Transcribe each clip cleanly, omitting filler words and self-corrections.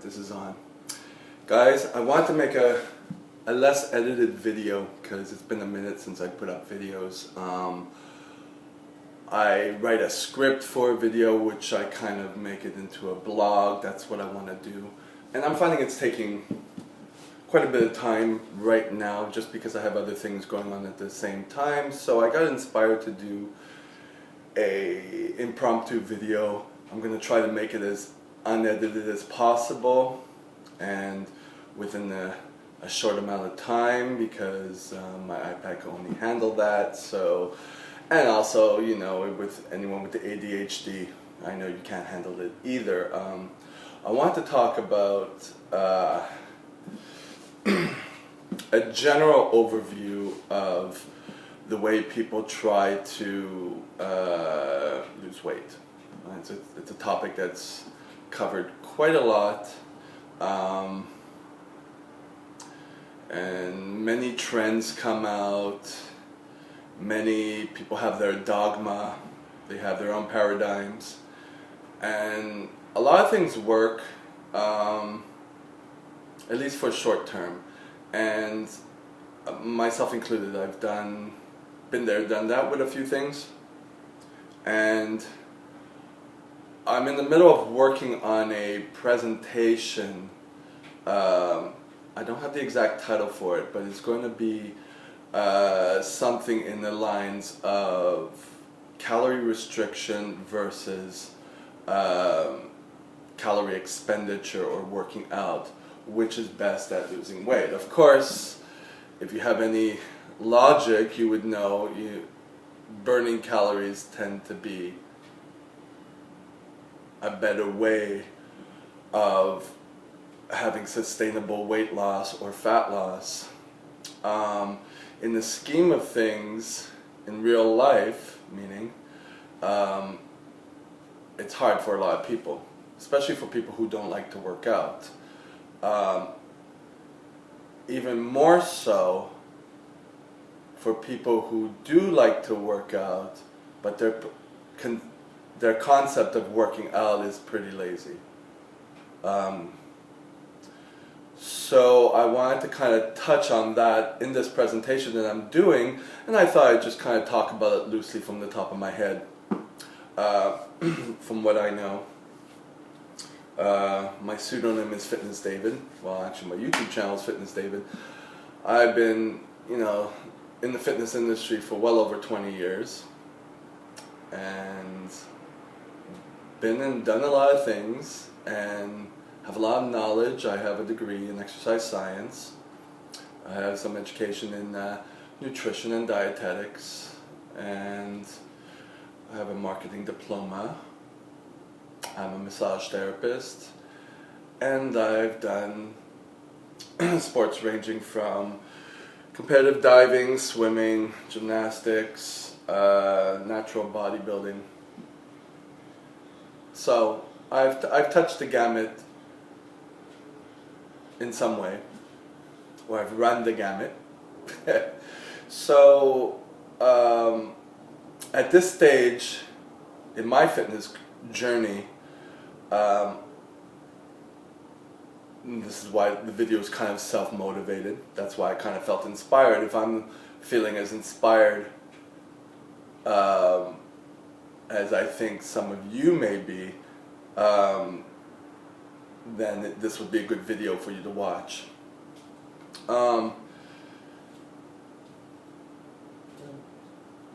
this is on. Guys, I want to make a less edited video because it's been a minute since I put up videos. I write a script for a video which I kind of make it into a blog. That's what I want to do. And I'm finding it's taking quite a bit of time right now just because I have other things going on at the same time. So I got inspired to do a impromptu video. I'm going to try to make it as unedited as possible and within a short amount of time because my iPad can only handle that. So, and also, you know, with anyone with the ADHD, I know you can't handle it either. I want to talk about a general overview of the way people try to lose weight. It's a topic that's covered quite a lot, and many trends come out. Many people have their dogma, they have their own paradigms, and a lot of things work, at least for short term, and myself included. I've been there, done that with a few things, and I'm in the middle of working on a presentation. I don't have the exact title for it, but it's going to be something in the lines of calorie restriction versus calorie expenditure or working out. Which is best at losing weight? Of course, if you have any logic, you would know burning calories tend to be a better way of having sustainable weight loss or fat loss. In the scheme of things, in real life, meaning, it's hard for a lot of people, especially for people who don't like to work out. Even more so for people who do like to work out, but their concept of working out is pretty lazy. So I wanted to kind of touch on that in this presentation that I'm doing, and I thought I'd just kind of talk about it loosely from the top of my head, from what I know. My pseudonym is fitnessdavid. Well, actually my YouTube channel is fitnessdavid. I've been, in the fitness industry for well over 20 years and been and done a lot of things and have a lot of knowledge. I have a degree in exercise science. I have some education in nutrition and dietetics, and I have a marketing diploma. I'm a massage therapist, and I've done sports ranging from competitive diving, swimming, gymnastics, natural bodybuilding. So I've touched the gamut in some way, or I've run the gamut. So at this stage in my fitness journey, this is why the video is kind of self-motivated. That's why I kind of felt inspired. If I'm feeling as inspired as I think some of you may be, then this would be a good video for you to watch.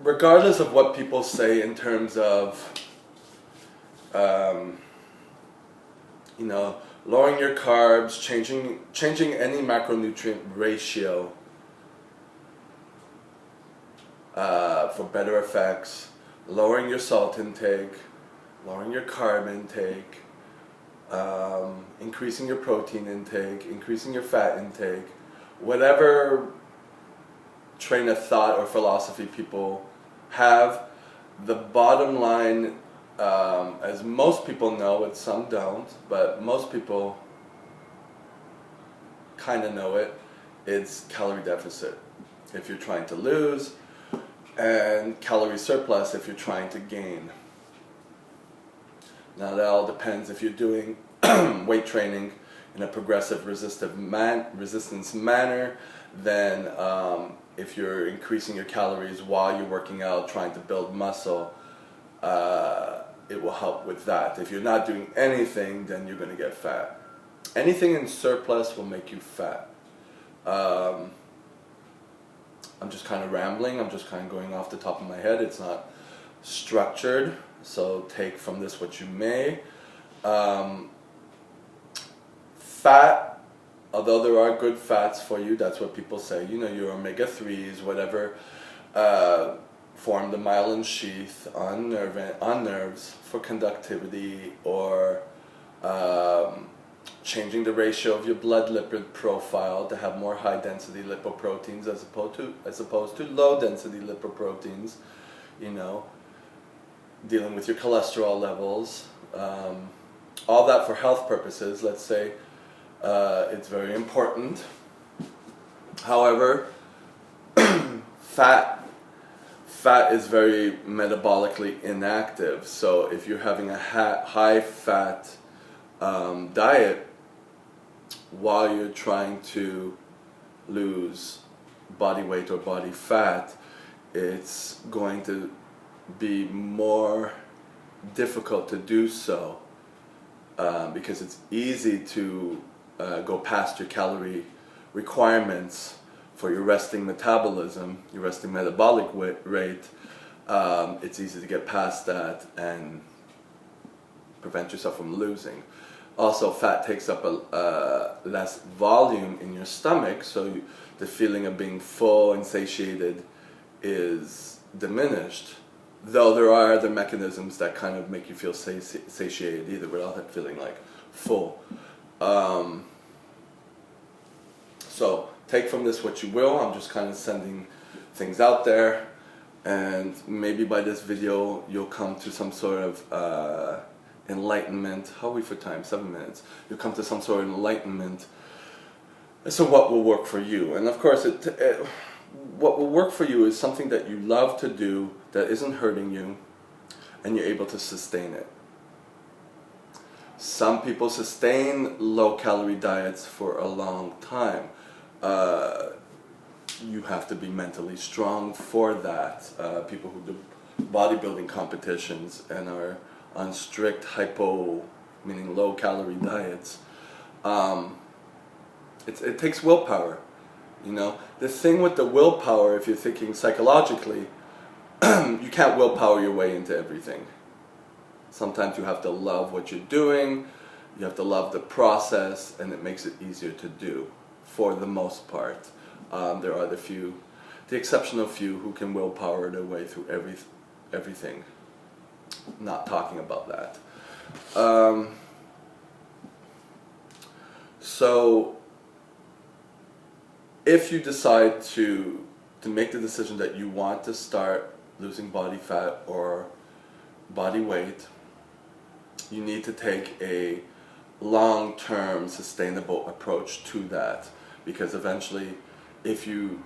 Regardless of what people say in terms of lowering your carbs, changing any macronutrient ratio for better effects, lowering your salt intake, lowering your carb intake, increasing your protein intake, increasing your fat intake, whatever train of thought or philosophy people have, the bottom line, as most people know it, some don't, but most people kind of know it, it's calorie deficit if you're trying to lose, and calorie surplus if you're trying to gain. Now that all depends if you're doing weight training in a progressive resistance manner, then if you're increasing your calories while you're working out, trying to build muscle, it will help with that. If you're not doing anything, then you're going to get fat. Anything in surplus will make you fat. I'm just kind of rambling. I'm just kind of going off the top of my head. It's not structured, so take from this what you may. Fat, although there are good fats for you, that's what people say, you know, your omega-3s, whatever, form the myelin sheath on nerves for conductivity, or changing the ratio of your blood lipid profile to have more high density lipoproteins as opposed to low density lipoproteins, you know, dealing with your cholesterol levels, all that for health purposes. Let's say it's very important. However, fat is very metabolically inactive, so if you're having a high fat diet while you're trying to lose body weight or body fat, it's going to be more difficult to do so, because it's easy to go past your calorie requirements for your resting metabolism, your resting metabolic rate. It's easy to get past that and prevent yourself from losing. Also, fat takes up less volume in your stomach, so the feeling of being full and satiated is diminished. Though there are other mechanisms that kind of make you feel satiated either without feeling like full. So take from this what you will. I'm just kind of sending things out there, and maybe by this video you'll come to some sort of enlightenment. How are we for time? 7 minutes. You'll come to some sort of enlightenment as to what will work for you. And of course, what will work for you is something that you love to do, that isn't hurting you, and you're able to sustain it. Some people sustain low-calorie diets for a long time. You have to be mentally strong for that. People who do bodybuilding competitions and are on strict hypo, meaning low-calorie diets, it takes willpower. You know, the thing with the willpower, if you're thinking psychologically, you can't willpower your way into everything. Sometimes you have to love what you're doing, you have to love the process, and it makes it easier to do, for the most part. There are the exceptional few who can willpower their way through everything. Not talking about that. So, if you decide to make the decision that you want to start losing body fat or body weight, you need to take a long-term sustainable approach to that, because eventually if you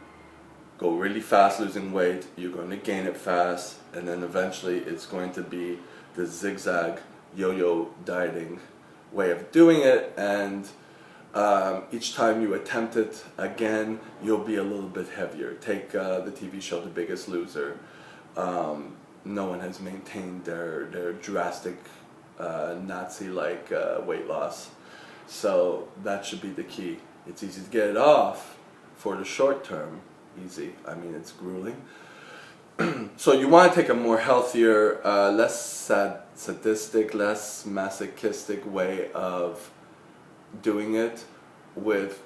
go really fast losing weight, you're going to gain it fast, and then eventually it's going to be the zigzag yo-yo dieting way of doing it, and each time you attempt it again, you'll be a little bit heavier. Take the TV show The Biggest Loser. No one has maintained their drastic Nazi-like weight loss. So that should be the key. It's easy to get it off for the short term. Easy. I mean, it's grueling. So you want to take a more healthier, less sadistic, less masochistic way of doing it, with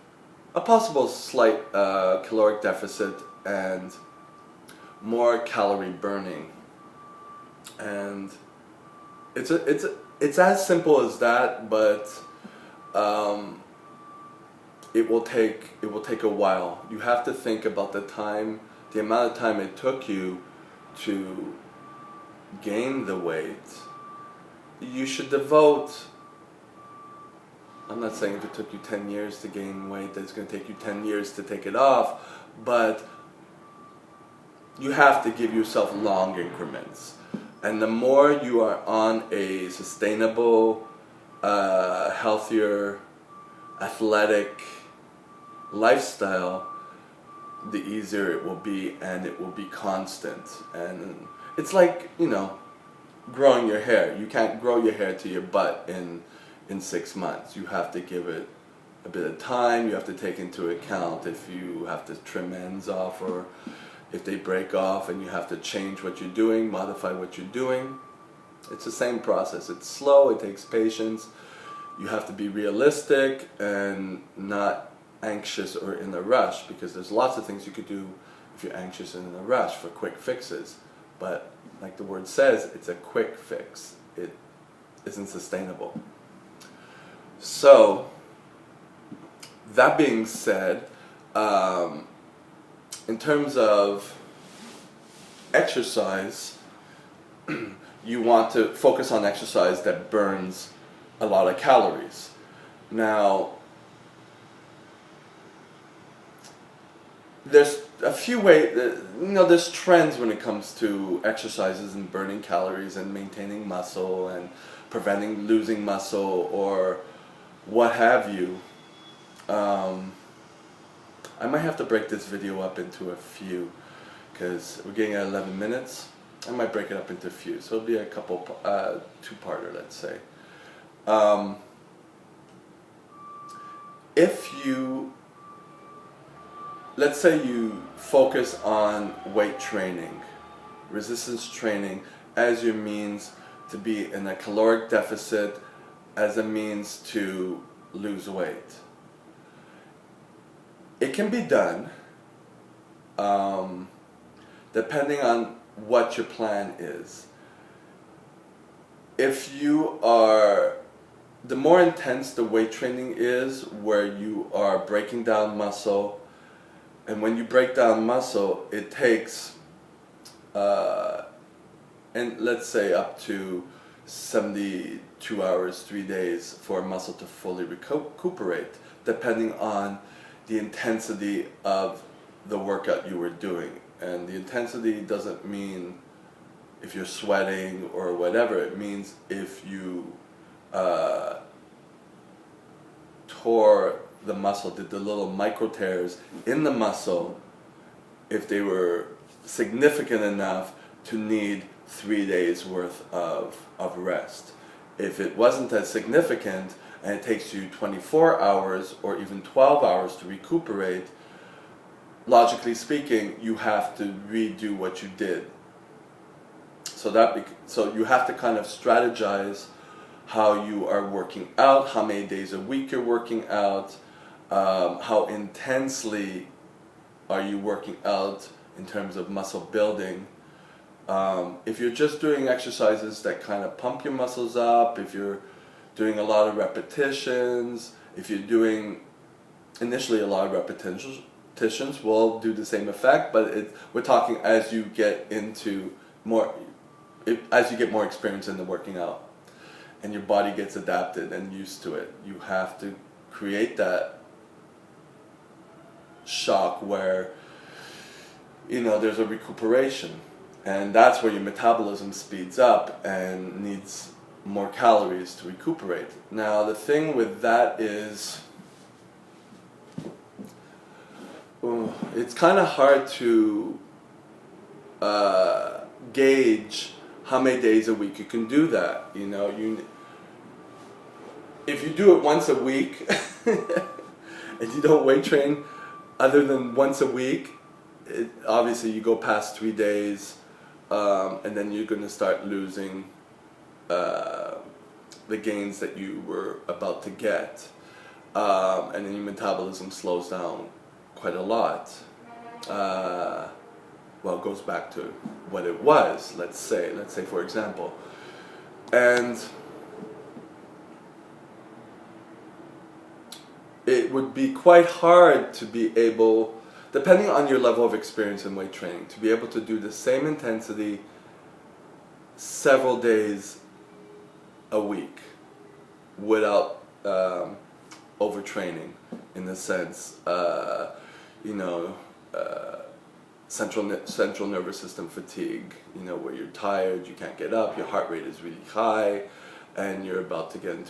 a possible slight caloric deficit and more calorie burning. And it's as simple as that, but it will take a while. You have to think about the amount of time it took you to gain the weight. You should devote, I'm not saying if it took you 10 years to gain weight that it's going to take you 10 years to take it off, but you have to give yourself long increments. And the more you are on a sustainable, healthier athletic lifestyle, the easier it will be, and it will be constant. And it's like, growing your hair. You can't grow your hair to your butt in 6 months. You have to give it a bit of time. You have to take into account if you have to trim ends off, or if they break off, and you have to change what you're doing, modify what you're doing. It's the same process. It's slow, it takes patience. You have to be realistic and not anxious or in a rush, because there's lots of things you could do if you're anxious and in a rush for quick fixes. But like the word says, it's a quick fix. It isn't sustainable. So, that being said, in terms of exercise, you want to focus on exercise that burns a lot of calories. Now, there's a few ways, there's trends when it comes to exercises and burning calories and maintaining muscle and preventing losing muscle or what have you. I might have to break this video up into a few, because we're getting at 11 minutes. I might break it up into a few, so it'll be a couple, two-parter, let's say. Let's say you focus on weight training, resistance training, as your means to be in a caloric deficit, as a means to lose weight. It can be done, depending on what your plan is. The more intense the weight training is, where you are breaking down muscle, and when you break down muscle, it takes, and let's say up to 72 hours, 3 days for a muscle to fully recuperate, depending on the intensity of the workout you were doing. And the intensity doesn't mean if you're sweating or whatever. It means if you tore the muscle, did the little micro tears in the muscle, if they were significant enough to need 3 days worth of rest. If it wasn't as significant and it takes you 24 hours or even 12 hours to recuperate, logically speaking, you have to redo what you did. So you have to kind of strategize how you are working out, how many days a week you're working out, how intensely are you working out in terms of muscle building. If you're just doing exercises that kind of pump your muscles up, if you're doing a lot of repetitions, if you're doing initially a lot of repetitions will do the same effect, but we're talking as you get more experience in the working out and your body gets adapted and used to it. You have to create that shock where there's a recuperation, and that's where your metabolism speeds up and needs more calories to recuperate. Now the thing with that is it's kind of hard to gauge how many days a week you can do that. If you do it once a week and you don't weight train other than once a week, obviously you go past 3 days, and then you're going to start losing the gains that you were about to get, and then your metabolism slows down quite a lot. It goes back to what it was, let's say for example. And it would be quite hard to be able, depending on your level of experience in weight training, to be able to do the same intensity several days a week without overtraining, in the sense, central nervous system fatigue, where you're tired, you can't get up, your heart rate is really high, and you're about to get into